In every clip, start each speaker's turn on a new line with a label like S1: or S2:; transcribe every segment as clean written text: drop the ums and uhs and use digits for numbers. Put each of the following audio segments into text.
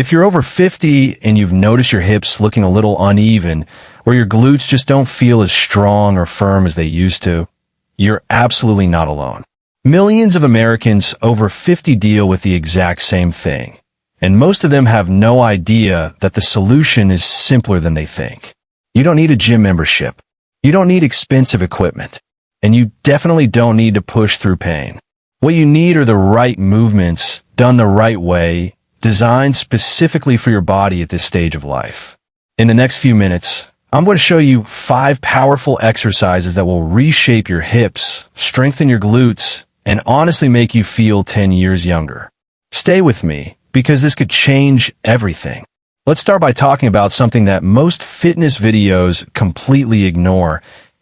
S1: If you're over 50 and you've noticed your hips looking a little uneven, or your glutes just don't feel as strong or firm as they used to, you're absolutely not alone. Millions of Americans over 50 deal with the exact same thing, and most of them have no idea that the solution is simpler than they think. You don't need a gym membership. You don't need expensive equipment, and you definitely don't need to push through pain. What you need are the right movements, done the right way, designed specifically for your body at this stage of life. In the next few minutes, I'm going to show you 5 powerful exercises that will reshape your hips, strengthen your glutes, and honestly make you feel 10 years younger. Stay with me, because this could change everything. Let's start by talking about something that most fitness videos completely ignore,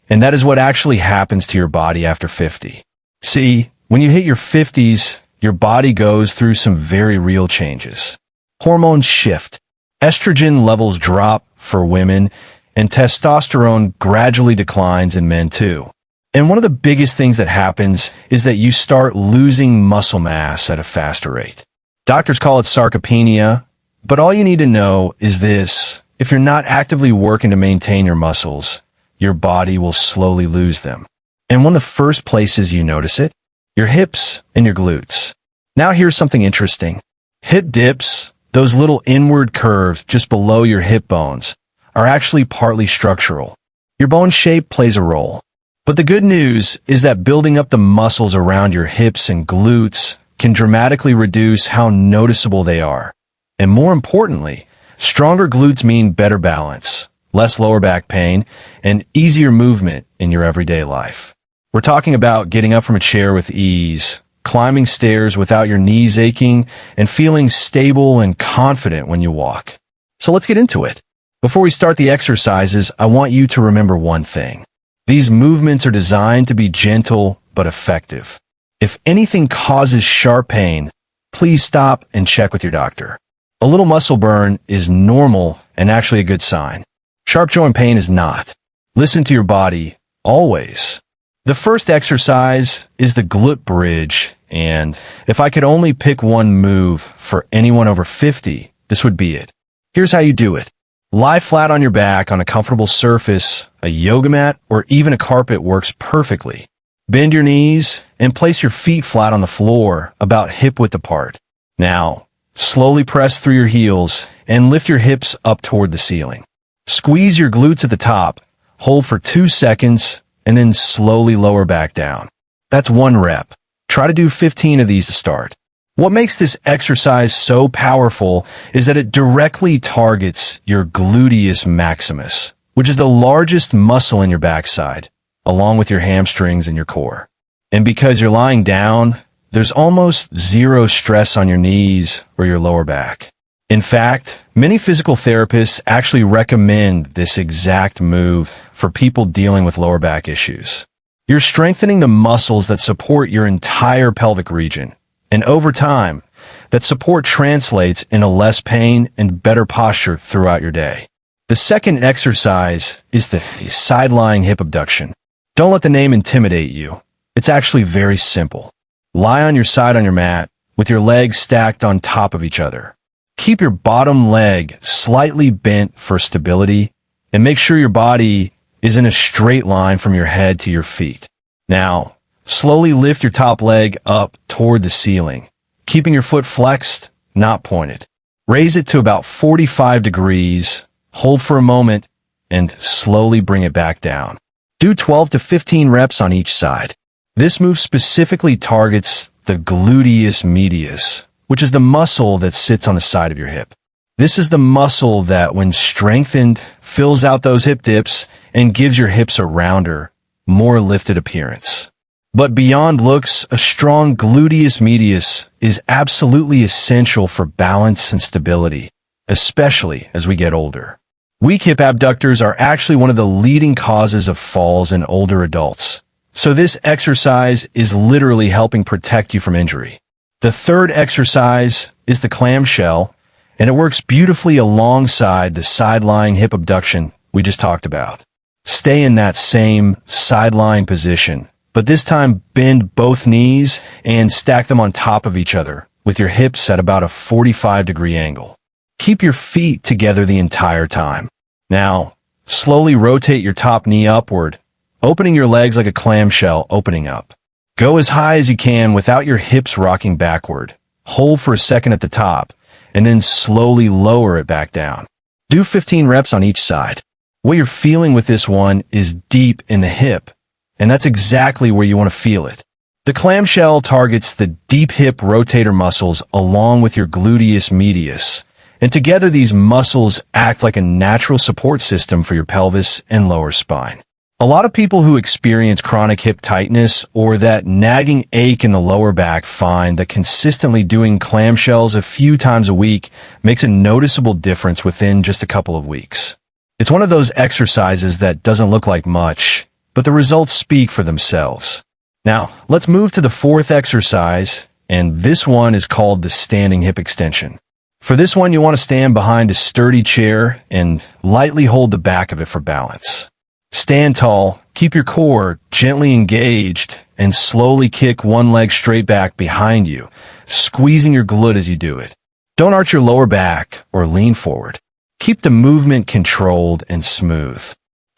S1: and that is what actually happens to your body after 50. See, when you hit your 50s, your body goes through some very real changes. Hormones shift, estrogen levels drop for women, and testosterone gradually declines in men too. And one of the biggest things that happens is that you start losing muscle mass at a faster rate. Doctors call it sarcopenia, but all you need to know is this: if you're not actively working to maintain your muscles, your body will slowly lose them. And one of the first places you notice it, your hips and your glutes. Now here's something interesting. Hip dips, those little inward curves just below your hip bones, are actually partly structural. Your bone shape plays a role. But the good news is that building up the muscles around your hips and glutes can dramatically reduce how noticeable they are. And more importantly, stronger glutes mean better balance, less lower back pain, and easier movement in your everyday life. We're talking about getting up from a chair with ease, climbing stairs without your knees aching, and feeling stable and confident when you walk. So let's get into it. Before we start the exercises, I want you to remember one thing. These movements are designed to be gentle but effective. If anything causes sharp pain, please stop and check with your doctor. A little muscle burn is normal and actually a good sign. Sharp joint pain is not. Listen to your body, always. The first exercise is the Glute Bridge, and if I could only pick one move for anyone over 50, this would be it. Here's how you do it. Lie flat on your back on a comfortable surface. A yoga mat or even a carpet works perfectly. Bend your knees and place your feet flat on the floor, about hip width apart. Now, slowly press through your heels and lift your hips up toward the ceiling. Squeeze your glutes at the top, hold for 2 seconds, and then slowly lower back down. That's 1 rep. Try to do 15 of these to start. What makes this exercise so powerful is that it directly targets your gluteus maximus, which is the largest muscle in your backside, along with your hamstrings and your core. And because you're lying down, there's almost zero stress on your knees or your lower back. In fact, many physical therapists actually recommend this exact move for people dealing with lower back issues. You're strengthening the muscles that support your entire pelvic region, and over time, that support translates into less pain and better posture throughout your day. The second exercise is the side-lying hip abduction. Don't let the name intimidate you. It's actually very simple. Lie on your side on your mat with your legs stacked on top of each other. Keep your bottom leg slightly bent for stability, and make sure your body is in a straight line from your head to your feet. Now, slowly lift your top leg up toward the ceiling, keeping your foot flexed, not pointed. Raise it to about 45 degrees, hold for a moment, and slowly bring it back down. Do 12 to 15 reps on each side. This move specifically targets the gluteus medius, which is the muscle that sits on the side of your hip. This is the muscle that, when strengthened, fills out those hip dips and gives your hips a rounder, more lifted appearance. But beyond looks, a strong gluteus medius is absolutely essential for balance and stability, especially as we get older. Weak hip abductors are actually one of the leading causes of falls in older adults, so this exercise is literally helping protect you from injury. The third exercise is the clamshell, and it works beautifully alongside the side-lying hip abduction we just talked about. Stay in that same side-lying position, but this time bend both knees and stack them on top of each other with your hips at about a 45-degree angle. Keep your feet together the entire time. Now, slowly rotate your top knee upward, opening your legs like a clamshell opening up. Go as high as you can without your hips rocking backward. Hold for a second at the top, and then slowly lower it back down. Do 15 reps on each side. What you're feeling with this one is deep in the hip, and that's exactly where you want to feel it. The clamshell targets the deep hip rotator muscles along with your gluteus medius, and together these muscles act like a natural support system for your pelvis and lower spine. A lot of people who experience chronic hip tightness or that nagging ache in the lower back find that consistently doing clamshells a few times a week makes a noticeable difference within just a couple of weeks. It's one of those exercises that doesn't look like much, but the results speak for themselves. Now, let's move to the fourth exercise, and this one is called the standing hip extension. For this one, you want to stand behind a sturdy chair and lightly hold the back of it for balance. Stand tall, keep your core gently engaged, and slowly kick one leg straight back behind you, squeezing your glute as you do it. Don't arch your lower back or lean forward. Keep the movement controlled and smooth.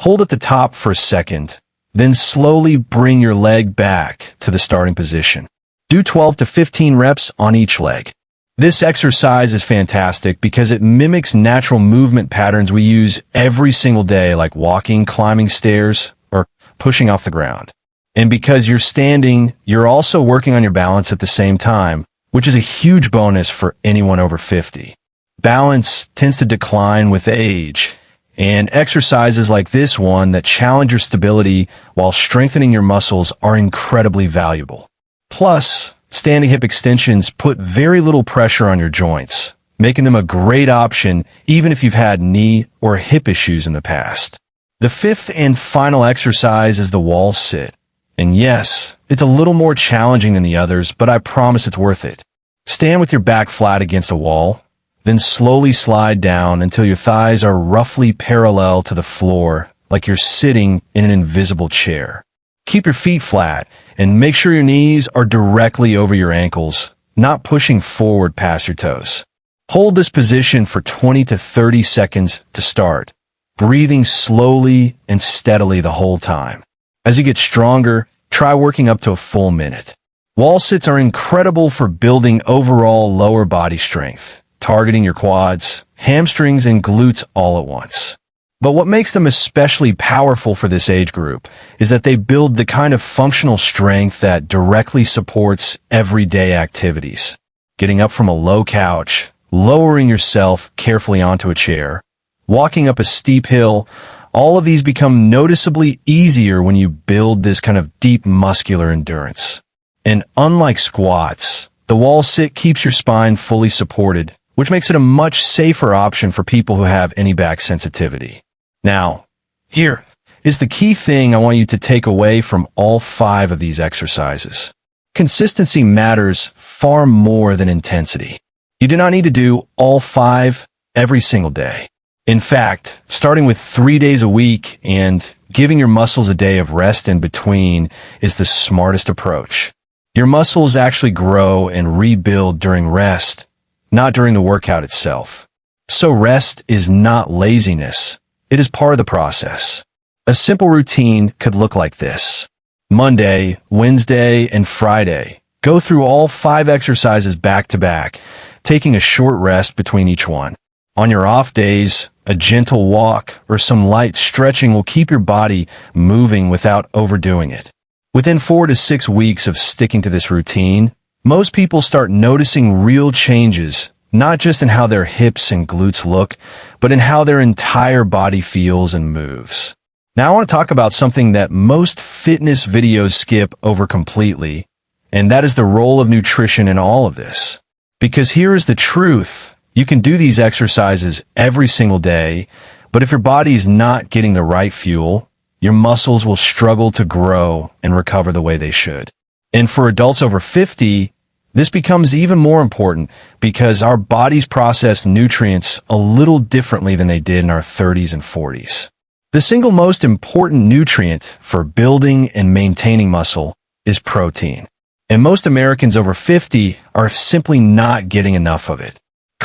S1: Hold at the top for a second, then slowly bring your leg back to the starting position. Do 12 to 15 reps on each leg. This exercise is fantastic because it mimics natural movement patterns we use every single day, like walking, climbing stairs, or pushing off the ground. And because you're standing, you're also working on your balance at the same time, which is a huge bonus for anyone over 50. Balance tends to decline with age, and exercises like this one that challenge your stability while strengthening your muscles are incredibly valuable. Plus, standing hip extensions put very little pressure on your joints, making them a great option even if you've had knee or hip issues in the past. The fifth and final exercise is the wall sit. And yes, it's a little more challenging than the others, but I promise it's worth it. Stand with your back flat against a wall, then slowly slide down until your thighs are roughly parallel to the floor, like you're sitting in an invisible chair. Keep your feet flat and make sure your knees are directly over your ankles, not pushing forward past your toes. Hold this position for 20 to 30 seconds to start, breathing slowly and steadily the whole time. As you get stronger, try working up to a full minute. Wall sits are incredible for building overall lower body strength, targeting your quads, hamstrings, and glutes all at once. But what makes them especially powerful for this age group is that they build the kind of functional strength that directly supports everyday activities. Getting up from a low couch, lowering yourself carefully onto a chair, walking up a steep hill, all of these become noticeably easier when you build this kind of deep muscular endurance. And unlike squats, the wall sit keeps your spine fully supported, which makes it a much safer option for people who have any back sensitivity. Now, here is the key thing I want you to take away from all 5 of these exercises. Consistency matters far more than intensity. You do not need to do all 5 every single day. In fact, starting with 3 days a week and giving your muscles a day of rest in between is the smartest approach. Your muscles actually grow and rebuild during rest, not during the workout itself. So rest is not laziness. It is part of the process. A simple routine could look like this. Monday, Wednesday, and Friday. Go through all 5 exercises back to back, taking a short rest between each one. On your off days, a gentle walk or some light stretching will keep your body moving without overdoing it. Within 4 to 6 weeks of sticking to this routine, most people start noticing real changes, not just in how their hips and glutes look, but in how their entire body feels and moves. Now I want to talk about something that most fitness videos skip over completely, and that is the role of nutrition in all of this. Because here is the truth. You can do these exercises every single day, but if your body is not getting the right fuel, your muscles will struggle to grow and recover the way they should. And for adults over 50, this becomes even more important because our bodies process nutrients a little differently than they did in our 30s and 40s. The single most important nutrient for building and maintaining muscle is protein. And most Americans over 50 are simply not getting enough of it.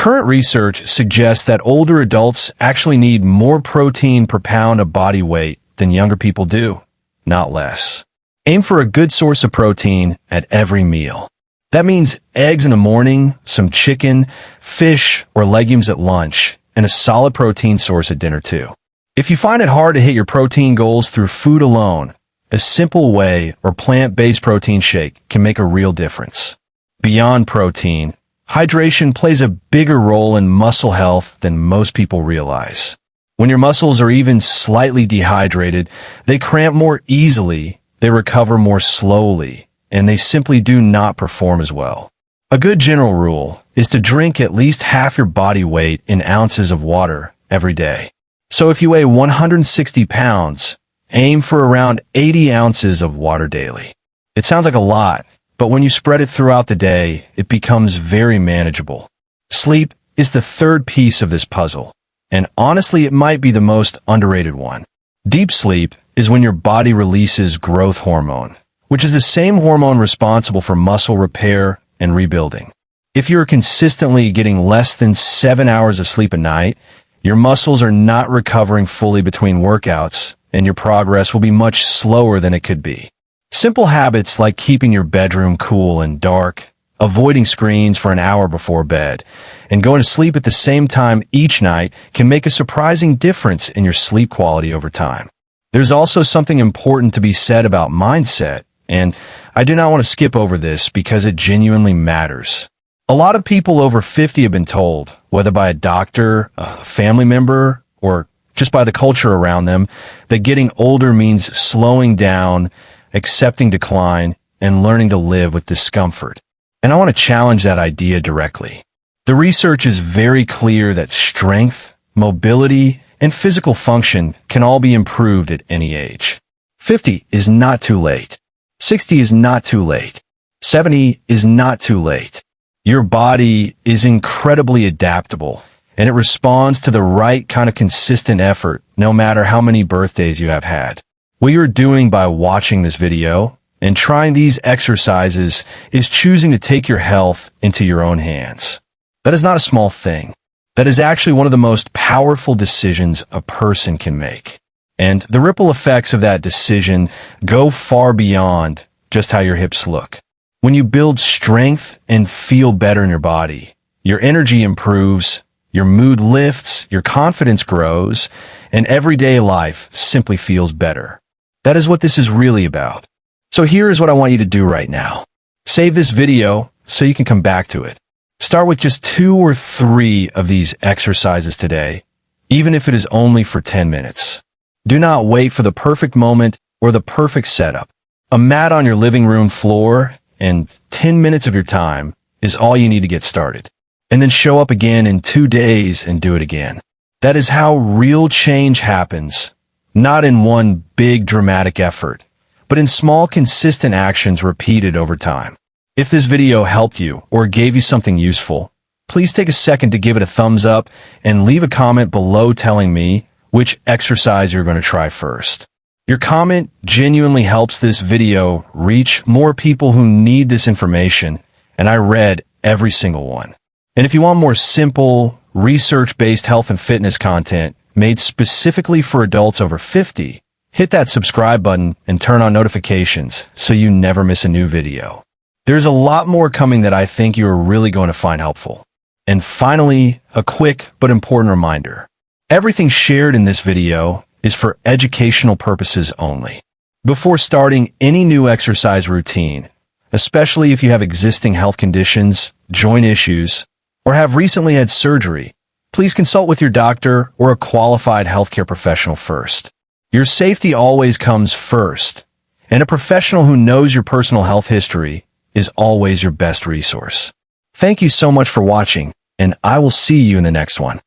S1: Current research suggests that older adults actually need more protein per pound of body weight than younger people do, not less. Aim for a good source of protein at every meal. That means eggs in the morning, some chicken, fish, or legumes at lunch, and a solid protein source at dinner too. If you find it hard to hit your protein goals through food alone, a simple whey or plant-based protein shake can make a real difference. Beyond protein, hydration plays a bigger role in muscle health than most people realize. When your muscles are even slightly dehydrated, they cramp more easily, they recover more slowly, and they simply do not perform as well. A good general rule is to drink at least half your body weight in ounces of water every day. So if you weigh 160 pounds, aim for around 80 ounces of water daily. It sounds like a lot, but when you spread it throughout the day, it becomes very manageable. Sleep is the third piece of this puzzle, and honestly, it might be the most underrated one. Deep sleep is when your body releases growth hormone, which is the same hormone responsible for muscle repair and rebuilding. If you're consistently getting less than 7 hours of sleep a night, your muscles are not recovering fully between workouts, and your progress will be much slower than it could be. Simple habits like keeping your bedroom cool and dark, avoiding screens for an hour before bed, and going to sleep at the same time each night can make a surprising difference in your sleep quality over time. There's also something important to be said about mindset, and I do not want to skip over this because it genuinely matters. A lot of people over 50 have been told, whether by a doctor, a family member, or just by the culture around them, that getting older means slowing down, accepting decline, and learning to live with discomfort. And I want to challenge that idea directly. The research is very clear that strength, mobility, and physical function can all be improved at any age. 50 is not too late. 60 is not too late. 70 is not too late. Your body is incredibly adaptable, and it responds to the right kind of consistent effort no matter how many birthdays you have had. What you're doing by watching this video and trying these exercises is choosing to take your health into your own hands. That is not a small thing. That is actually one of the most powerful decisions a person can make. And the ripple effects of that decision go far beyond just how your hips look. When you build strength and feel better in your body, your energy improves, your mood lifts, your confidence grows, and everyday life simply feels better. That is what this is really about. So here is what I want you to do right now. Save this video so you can come back to it. Start with just 2 or 3 of these exercises today, even if it is only for 10 minutes. Do not wait for the perfect moment or the perfect setup. A mat on your living room floor and 10 minutes of your time is all you need to get started. And then show up again in 2 days and do it again. That is how real change happens, not in one big dramatic effort, but in small consistent actions repeated over time. If this video helped you or gave you something useful, please take a second to give it a thumbs up and leave a comment below telling me which exercise you're going to try first. Your comment genuinely helps this video reach more people who need this information, and I read every single one. And if you want more simple, research-based health and fitness content made specifically for adults over 50, hit that subscribe button and turn on notifications so you never miss a new video. There's a lot more coming that I think you are really going to find helpful. And finally, a quick but important reminder. Everything shared in this video is for educational purposes only. Before starting any new exercise routine, especially if you have existing health conditions, joint issues, or have recently had surgery, please consult with your doctor or a qualified healthcare professional first. Your safety always comes first, and a professional who knows your personal health history is always your best resource. Thank you so much for watching, and I will see you in the next one.